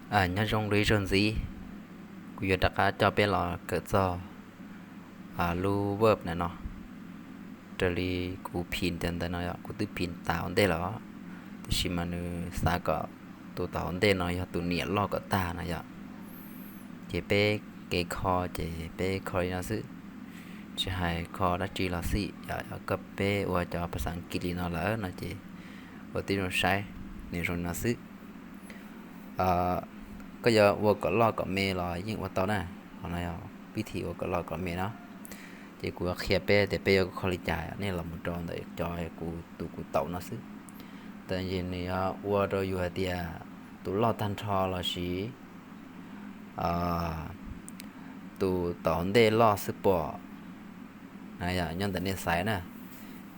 nhớ trong lý đơn gìกูอยากจะเป็นหล่อเกิดจอรู้เวิร์บเนี่ยเนาะจะรีกูพินเต็มแต่เนาะกูตื้อพินตาอันเดหรอแต่ชิมันสาก็ตัวตาอันเดเนาะตัวเหนียลอกก็ตาเนาะเจเป้เกคอเจเป้คอยนะซึจะให้คอดัจีลาสิก็เป้ว่าจะภาษาอังกฤษเนาะแล้วนะเจว่าที่เราใช้ในโรงนะซึก็จะว่าก็ลอกก็เมย์รอยิ่งว่าตอนน่ะอะไรวิธีว่าก็ลอกก็เมย์เนาะเจกูเคลียร์เป้แต่เป้ก็คอลิจ่ายนี่เราหมดจอนแต่จอยกูตัวกูเต่านะซึแต่ยินนี่ว่าเราอยู่ที่ตัวลอทันทอเราสิตัวตอนเดลอซึปอนะย้อนแต่เนี่ยสายนะ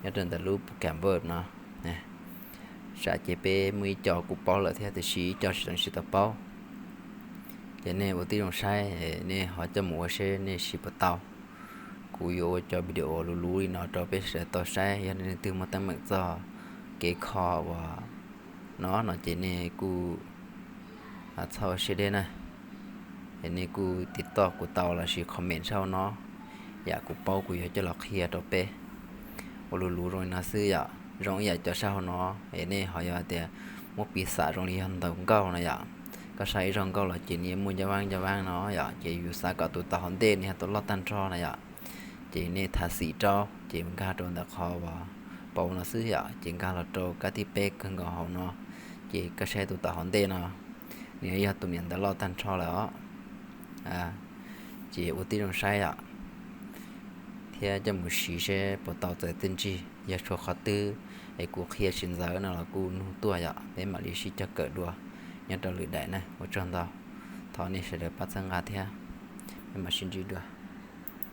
ย้อนแต่รูปโปรแกรมเวิร์ดเนาะเนี่ยชาเจเป้มือจอกูเป้าเลยที่จะชี้จอสิต้องชี้ตัวเป้าgiờ này bộ tiêu sai này họ cho mua xe này ship tàu cú yo cho video lú đi nó cho biết sẽ tao sai giờ này từ một tấm mặt cho cái kho và nó chỉ này cú sau xe đây nè giờ này cú tiktok của tàu là chỉ comment sau nó dạ cú bao cú yo cho lọc kia cho bé lú rồi nó xưa dạ rồi giờ cho sau nó giờ này họ giờ thì một pizza rồi đi ăn tàu cũng cao này dạก็ใช้รองก็หล่อจีนี้มุนจะว่างเนาะอย่าจีอยู่สาก็ตัวตาหอนเด่นเนี่ยตัวลอดตันทอนะอย่าจีนี่ทาสีจอจีมันกาโดนตะคอว่าเป่านะซื้ออย่าจีกาเราโตกาที่เป๊กขึ้นก็หอเนาะจีก็ใช้ตัวตาหอนเด่นเนาะเนี่ยอย่าตัวเนี่ยแต่ลอดตันทอแล้วจีอุติต้องใช้อ่ะเที่ยจะมุสีเช่ปวดต่อใจตึงจีอย่าชัวร์ขัดตื้อไอ้กูเคลียร์ชินใจนั่นแหละกูนู่ตัวอย่าเป็นมาลิชิจะเกิดด้วยnhớ trò lưỡi đại này một tròn tàu thọ này sẽ được bắt sang ngà theo nhưng mà xin chỉ được